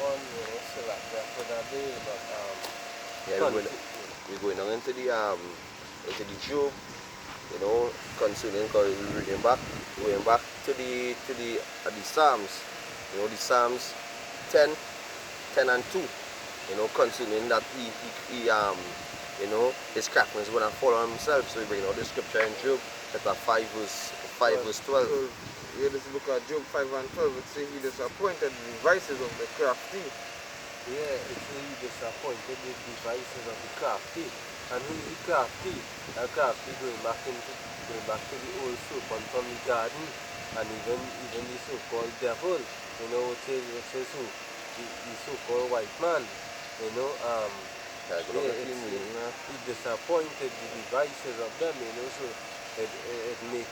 on, select that for that day, but Yeah, we're going on into the Job, concerning, because we're going back to the Psalms, the Psalms 10 and 2, concerning that his craftiness is going to fall on himself. So we bring out the scripture in Job chapter 5 verse 12. Yeah, this book of Job 5 and 12, it says he disappointed the devices of the crafty. yeah, it's really disappointed with the devices of the crafty. And who is the crafty? The crafty going back to the old serpent from the garden, and even the so-called devil, which is who? The so-called white man, he disappointed the devices of them, so it make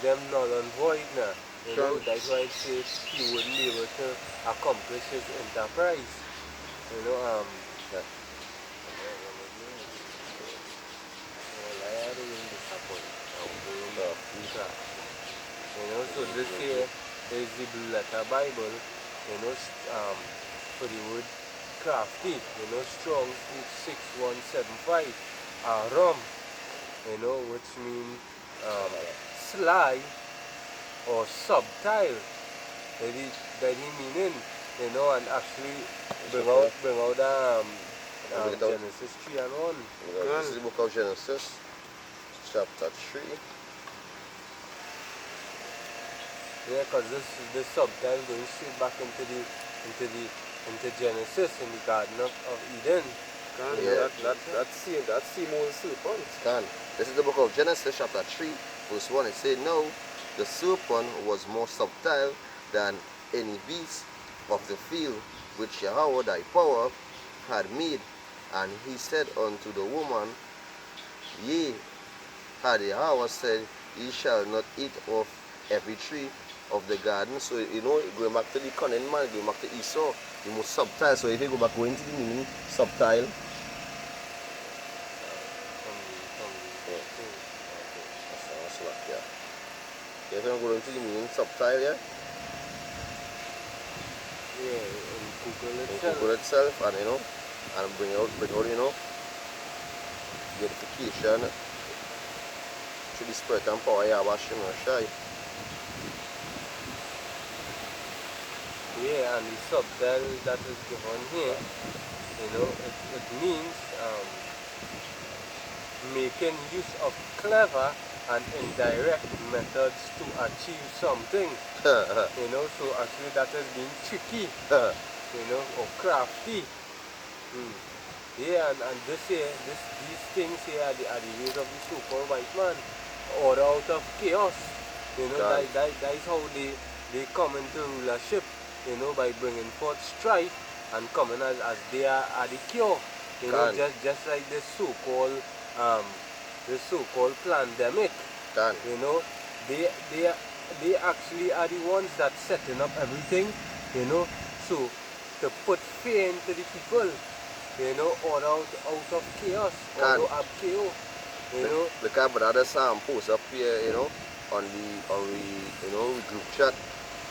them null and void now. That's why it says he wouldn't be able to accomplish his enterprise. So this here is the Blue Letter Bible, for the word crafty, strong 6175, Aram, which means sly or subtle. That he meaning, and actually bring out Genesis 3 and 1. This is the book of Genesis, chapter 3. Yeah, because this subtitle going straight back into Genesis in the Garden of Eden. That same old serpent. This is the book of Genesis chapter 3 verse 1. It says, "Now the serpent was more subtle than any beast of the field which Yahweh thy power had made. And he said unto the woman, Yea, had Yahweh said, Ye shall not eat of every tree of the garden." So, going back to the cunning man, going back to Esau, the most subtle. So, if you going to the meaning, subtle. If you go into the meaning, subtle, yeah? Yeah, in Google itself, and and bring out, the edification through the spirit and power, Yahweh Shai. Yeah, and the subtitle that is given here, it means making use of clever and indirect methods to achieve something. So actually that is being tricky, or crafty. Yeah, and these things here are the ways of the so-called white man, order out of chaos. That is how they come into rulership, by bringing forth strife and coming as they are the cure. Just like the so-called pandemic. They actually are the ones that setting up everything, so to put fear into the people, or out of chaos, or out of chaos, Look at brother Sam post up here, on the group chat,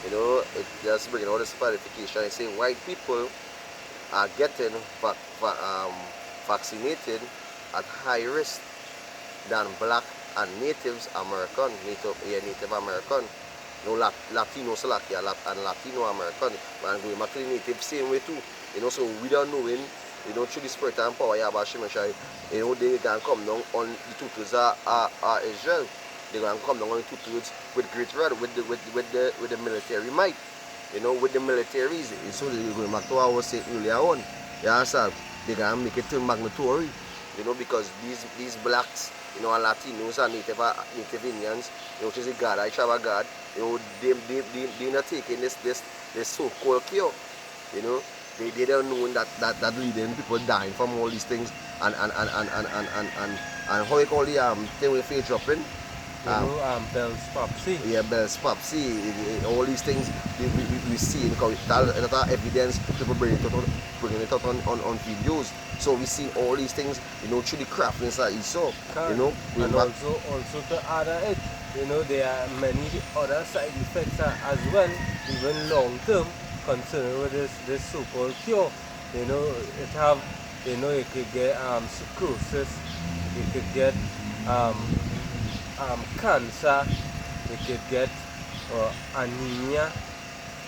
it just bringing all this clarification. It's saying white people are getting vaccinated at high risk than black and Native American, Latino Slovakia, and Latino American, and going back to the native same way too. So we don't know through the spirit and power, Yahweh Shai, they can come down on the two-thirds are Israel. They can come down on the two-thirds with great rod, with the military might, with the militaries. So they're going back to what I was saying earlier on. They can make it mandatory, because these blacks, and Latinos and Native Indians, which is a God, I have a God, they're not taking this so-called cure, They don't know that leading people dying from all these things, and how you call the thing with face dropping? Bell's Popsy. Yeah, Bell's Popsy. All these things we see, because that evidence, people bringing it out on videos. So we see all these things, through the craftiness that he saw. And also to add to it, there are many other side effects as well, even long term, concerned with this so-called cure. You know, it have, you know, you could get cirrhosis, you could get um, cancer, you could get anemia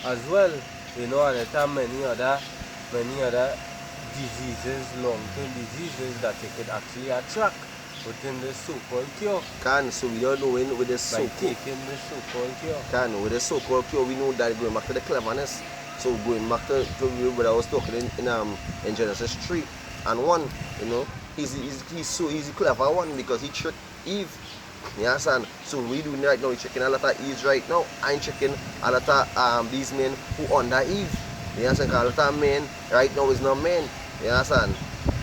as well, you know, and it have many other diseases, long-term diseases that you could actually attract within this so-called cure. So we don't know when with the By taking this so-called cure. With the so-called cure, we know that going back to the cleverness. So going back to what I was talking in Genesis 3 and 1, you know, he's so easy clever one because he tricked Eve. You understand? So we doing right now, we're checking a lot of Eve right now. I'm checking a lot of these men who under Eve. You understand? A lot of men right now is not men. You understand?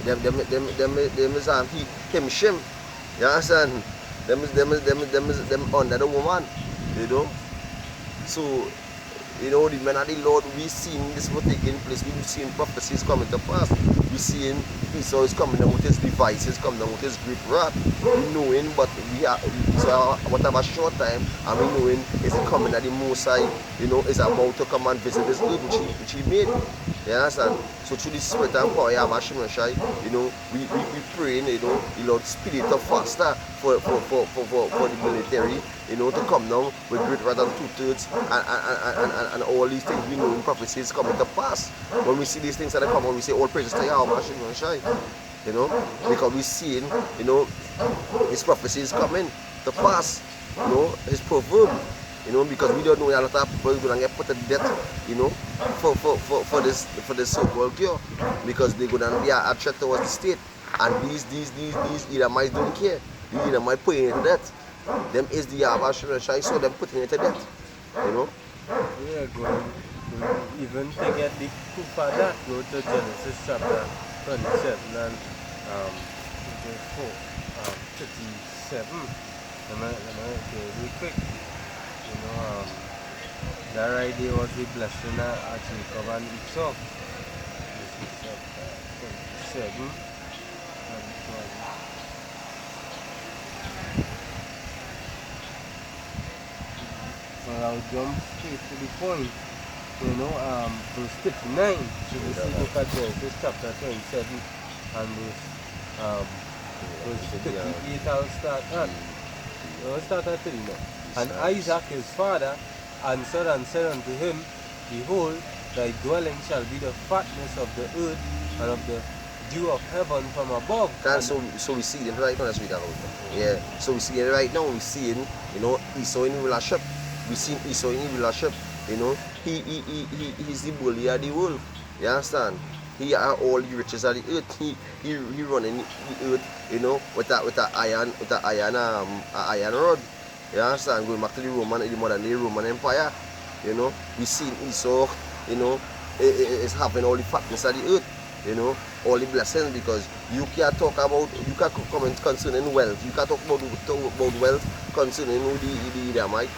Them is him shim. You understand? Them under the woman. You know? So, you know, the men of the Lord, we seen this was taking place. We've seen prophecies coming to pass. We seen Esau is coming down with his devices, coming down with his great wrath. We knowing, but we are so whatever short time, and we knowing is it coming at the Most High, you know, is about to come and visit this earth which he made. You understand? So through the spirit and power of Hashem Shai, you know, we praying, you know, the Lord speed it up faster for the military, you know, to come down with great rather than 2/3 and all these things we know in prophecies coming to pass. When we see these things that come on, we say all praises to Yahweh Hashem Shai. You know, because we seeing, you know, his prophecies coming to pass, you know, his proverb. You know, because we don't know a lot of people are gonna get put to death, you know, for this so-called cure, because they're gonna be a threat towards the state, and these Edomites don't care. The Edomites putting it to death. Them is the Yahweh Shai, so them putting it to death. You know. Yeah, going even to get the proof of that, go to Genesis chapter 27 and 37. Let me real quick. You know, that right there was the blessing of Jacob and Esau. This is chapter 27 and 20. So I'll jump straight to the point. You know, verse 59. So this is look at Genesis chapter 27 and verse 58. I'll start at. I'll start at 3 now. And Isaac his father answered and said unto him, Behold, thy dwelling shall be the fatness of the earth and of the dew of heaven from above. So we see it right now. Let's read that out. Yeah. So we see it right now. We see, you know, Esau in rulership. We see Esau in rulership. You know, he's the bully of the world. You understand? He are all the riches of the earth. He running the earth, you know, with a iron rod. You understand? Going back to the modern day Roman Empire, you know, we see Esau, you know, is having all the fatness of the earth, you know, all the blessings, because you can't talk about, you can't comment concerning wealth, you can't talk about wealth concerning the Edomite.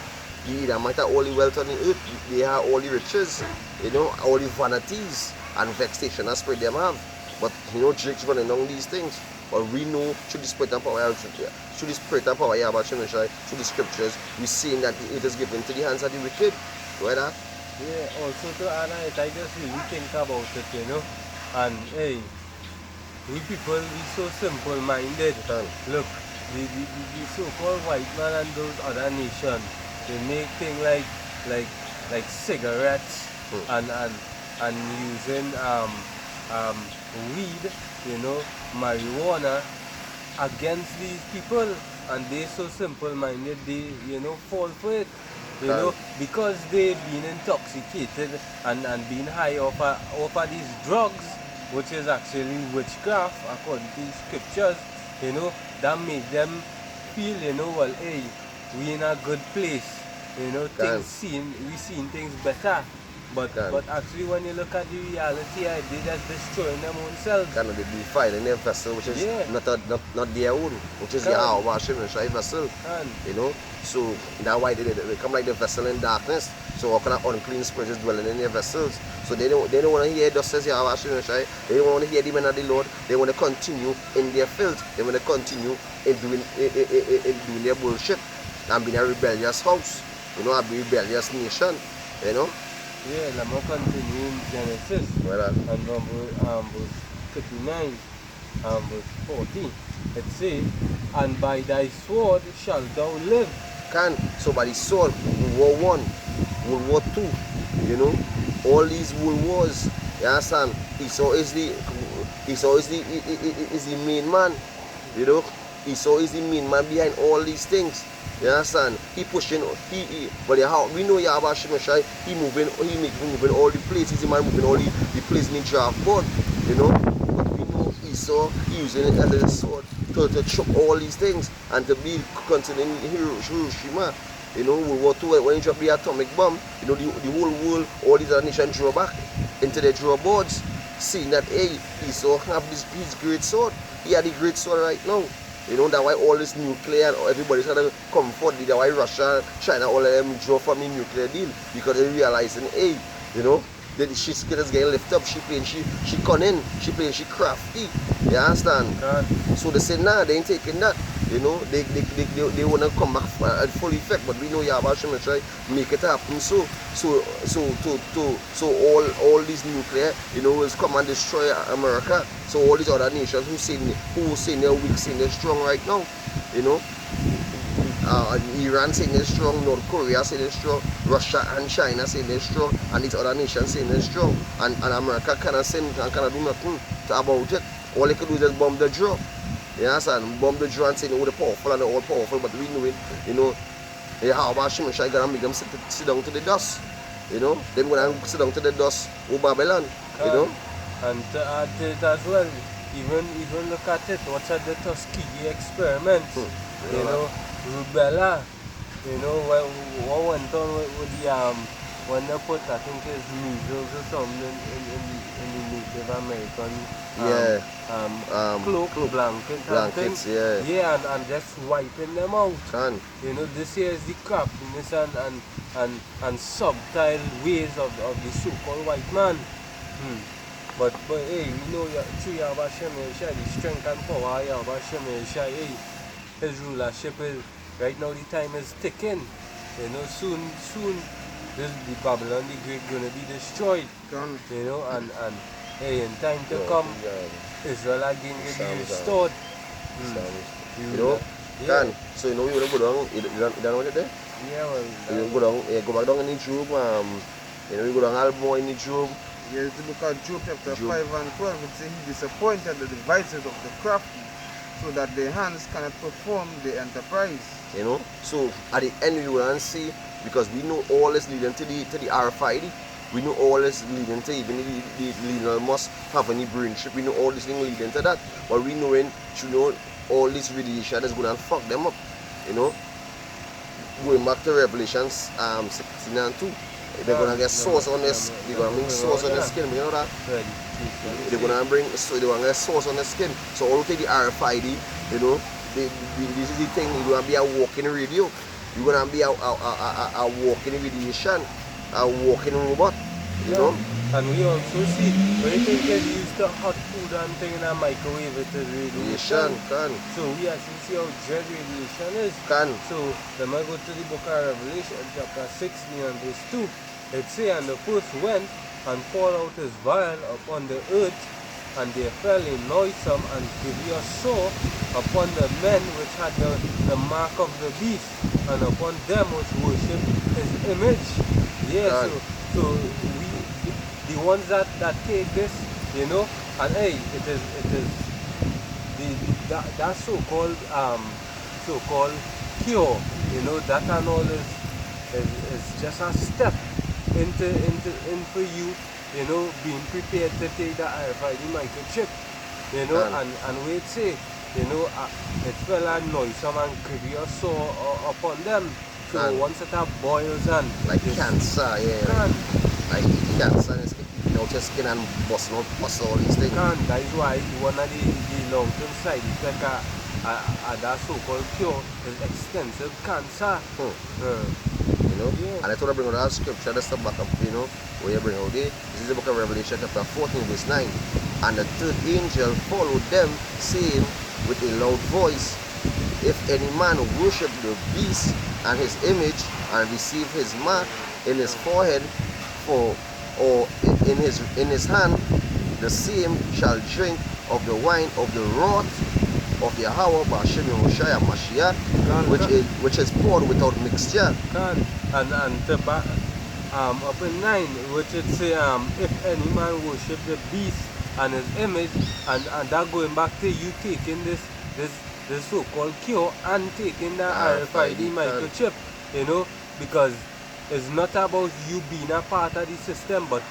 The Edomite are all the wealth on the earth, they have all the riches, you know, all the vanities and vexation that spread them have. But, you know, Jake's running down these things. But we know through the spirit and power, through the scriptures, we're seeing that it is given to the hands of the wicked. Right? Yeah, also to add it, I just really think about it, you know. And hey, we people, we so simple-minded. Look, the so-called white man and those other nations, they make things like cigarettes and using weed, you know, marijuana against these people, and they so simple-minded, they, you know, fall for it, you know, because they've been intoxicated and being high off of these drugs, which is actually witchcraft according to the scriptures, you know, that made them feel, you know, well, hey, we in a good place, you know, we seeing things better. But actually, when you look at the reality, they just destroying them own selves. They defiling their vessel, which is not their own, which is Yahweh Hashem vessel. You know, so that's why they come like the vessel in darkness. So all kind of unclean spirits is dwelling in their vessels. So they don't want to hear thus says Yahweh Hashem. They don't want to hear the men of the Lord. They want to continue in their filth. They want to continue in doing their bullshit and being a rebellious house. You know, a rebellious nation. You know. Yeah, let me continue in Genesis. Well, And from verse 39 and verse 40. It says, and by thy sword shalt thou live. can so by the sword, World War One, World War Two, you know, all these world wars. You understand? Esau is the main man. You know, Esau is the main man behind all these things. You understand? He pushing, but how we know Yahweh Shemeshai, he moving all the places, the man moving all the places in the draft board. You know, but we know Esau using it as a sword to chop all these things and to be continuing Hiroshima. You know, World War II, when he dropped the atomic bomb, you know, the whole world, all these other nations draw back into their draw boards, seeing that, hey, Esau have his great sword. He had the great sword right now. You know, that's why all this nuclear, everybody's going to come forward. That's why Russia, China, all of them draw from the nuclear deal. Because they realizing, hey, you know, that she's getting lifted up, she cunning, she crafty. You understand? So they say, nah, they ain't taking that. You know, they want to come back at full effect, but we know Yahweh Shem try make it happen. So all these nuclear, you know, will come and destroy America. So all these other nations who say they're weak, saying they're strong right now, you know. Iran saying they're strong, North Korea saying they're strong, Russia and China saying they're strong, and these other nations saying they're strong, and America cannot say and cannot do nothing about it. All they can do is just bomb the draw. You understand? Bomb the draw and say, oh, they're powerful and they're all powerful, but we know it, you know. How about Shimon gonna make them sit down to the dust? You know? Them gonna sit down to the dust of Babylon, you know? And to add to it as well, even look at it, what's at the Tuskegee experiments, you know, rubella, you know, what went on with the when they put, I think it's measles or something in the Native American cloak, blankets, yeah, and just wiping them out. You know, this here is the craftiness and subtle ways of the so-called white man. But hey, we know through Yahweh Shem Yeshai, the strength and power of Yahweh Shem Yeshai, hey, his rulership is, right now the time is ticking. You know, soon the Babylon the Great gonna be destroyed. You know, and hey, in time to come, Israel again will be restored. You know? So you know you wanna go down, you don't know what there? Yeah, well, you go down, go back down in the Job, you know, you go down Almo in the Job. Yes, the book of Job chapter 5 and 12, it says he disappointed the devices of the crafty, so that their hands cannot perform the enterprise. You know, so at the end we will see, because we know all is leading to the RFID. We know all is leading to even the Lionel must have any brain chip. We know all this thing leading to that. But we know all this radiation is going to fuck them up. You know, going back to Revelations 16 and 2. They're gonna get sauce on this. They're gonna bring sauce on the skin. You know that? They're gonna bring get sauce on the skin. So all take the RFID. You know, this is the thing. You're gonna be a walking radio. You're gonna be a walking radiation, a walking robot. You know. And we also see when you think they use the hot food and thing in a microwave, it is radiation. So we actually see how dread radiation is. So let me go to the book of Revelation, chapter 16 and verse 2. It says, and the first went and poured out his vial upon the earth, and they fell in noisome and grievous sore upon the men which had the mark of the beast, and upon them which worshipped his image. Yeah, so the ones that take this, you know, and hey, it is that so-called cure, you know, that and all is just a step into for you, you know, being prepared to take the RFID microchip, you know, and we say, you know, it fell a noisome and grievous sore upon them. So once it boils and like cancer, like cancer is eating out your skin and busting out pus, all these things. That is why one of the long-term side effects of that so-called cure is extensive cancer. You know, and I thought I bring out that scripture, that's the back up, you know, where you bring out there. This is the book of Revelation chapter 14 verse 9. And the third angel followed them, saying with a loud voice, if any man worship the beast and his image, and receive his mark in his forehead, for or in his hand, the same shall drink of the wine of the wrath of Yahweh Ba'ashem Yehoshua Mashiach, which is poured without mixture. And to back up in 9, which it say if any man worship the beast and his image, and that going back to you taking this so-called cure and taking the RFID microchip, you know, because it's not about you being a part of the system, but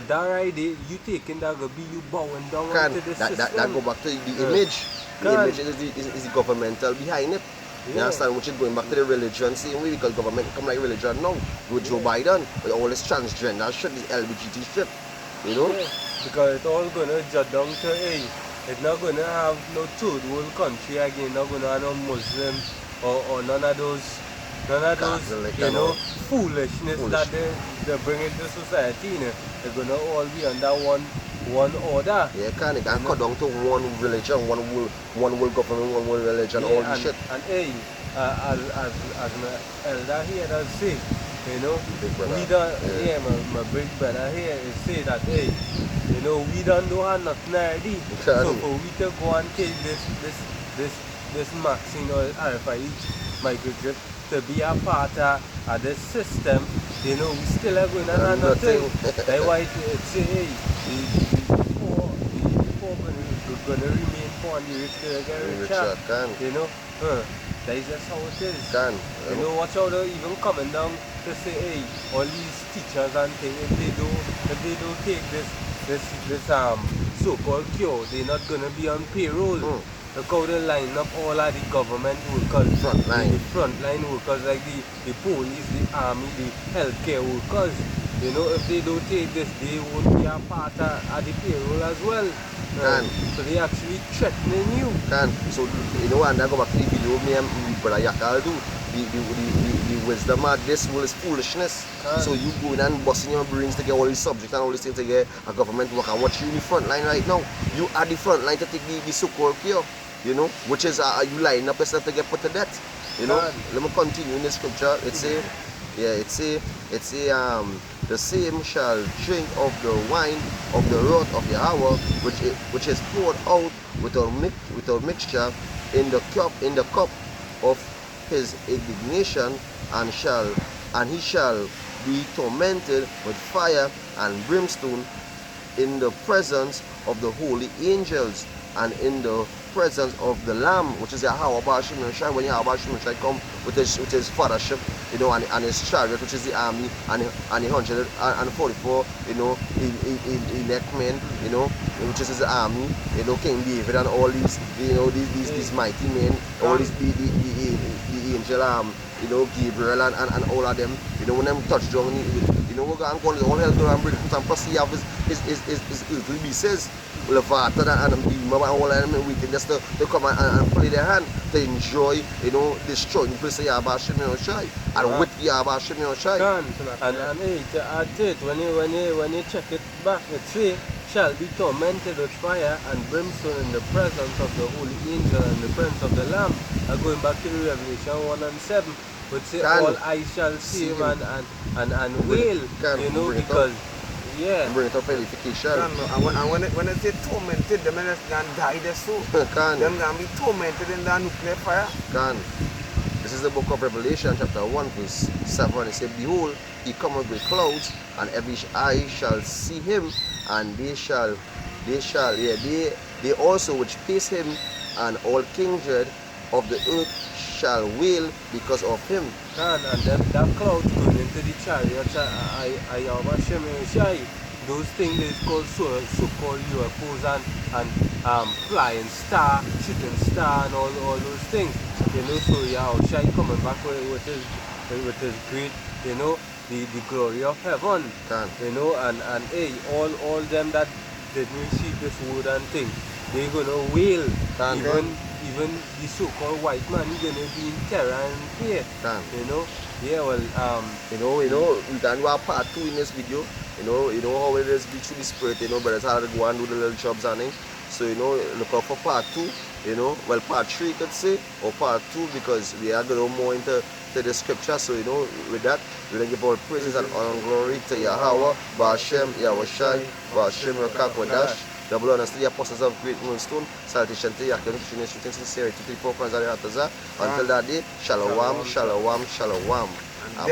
that right there, you taking that will be you bowing down into the system. That go back to the image. The image is the governmental behind it. You understand? Which is going back to the religion same way, because government come like religion now. With Joe Biden, with all this transgender shit, this LGBT shit. You know? Yeah, because it's all gonna jut down to it's not gonna have no third world country again, not gonna have no Muslim or none of those you know, foolishness that they bring into society, you know. They're gonna all be under one order. Yeah, it can cut down to one religion, one world government, one world religion, all this shit. And as my elder here does say, you know, we don't, my big brother here is say that, you know, we don't do nothing already. So for we to go and take this vaccine or RFID microchip to be a part of this system, you know, we still are going to have nothing. That's why it's say, the poor going to remain poor and the rich going to get richer. You know, that is just how it is. You know, watch out, even coming down to say, all these teachers and things, if they don't take this so-called cure, they're not going to be on payroll. Look how they line up all of the government workers, the frontline workers like the police, the army, the healthcare workers. You know, if they don't take this, they won't be a part of the payroll as well. So they actually threatening you. So, you know, and I go back to the video me and brother Yakal do. The wisdom of this world is foolishness. So you go in and busting your brains to get all these subjects and all these things to get a government work. And watch you in the front line right now. You are the front line to take the so-called cure. You know, which is you lining up yourself to get put to death. You know, let me continue in the scripture. It say, the same shall drink of the wine of the wrath of Yahweh, which is poured out without mixture in the cup of his indignation, and he shall be tormented with fire and brimstone in the presence of the holy angels and in the presence of the Lamb, which is Yahweh Ba'ashem Yehoshua. When Yahweh Ba'ashem Yehoshua come with his fathership, you know, and his chariot, which is the army, and the 144, you know, elect men, you know, which is his army, you know, King David and all these, you know, these mighty men, all these the angel, you know, Gabriel and all of them, you know, when them touch down, you know, we're going to call all hell to and bring some pussy of his earthly beasts. Levata and Bima and all of them, we can just to come and play their hand to enjoy, you know, destroying the place of Yahweh Hashem Yehoshua and with Yahweh Hashem Yehoshua. And to add to it, when you check it back, it says, shall be tormented with fire and brimstone in the presence of the holy angel and the presence of the Lamb. Going back to the Revelation 1 and 7, which say all eyes shall see him and wail, you know, because bring it up for edification. And when they say tormented, them going to die there so. Them going to be tormented in the nuclear fire. This is the book of Revelation chapter 1 verse 7. It says, behold, he cometh with clouds, and every eye shall see him, and they also which pierce him, and all kindred of the earth shall wail because of him. And then that cloud going into the chariot, those things is called so-called UFOs and flying star, shooting star, and all those things. You know, so Yahushua coming back with his great, you know, the glory of heaven. You know, and all them that didn't receive this word and thing, they're gonna wail. Even the so-called white man, he's gonna be in terror and fear. You know? Yeah, well, you know, we can do a part 2 in this video. You know how it is through the spirit, you know, brothers how to go and do the little jobs and things. So, look out for part 2, well, part 3 you could say, or part 2, because we are going more into the scripture. So, with that, we're going to give all praises and honor and glory to Yahweh, Ba'ashem, Yahushai, Ba'ashem, Rakakwadash. Double honors to the apostles of Great Moonstone. Salutation to Yakin, shooting sincerity to the four corners of the Hataza. Until that day, shalom, shalom, shalom.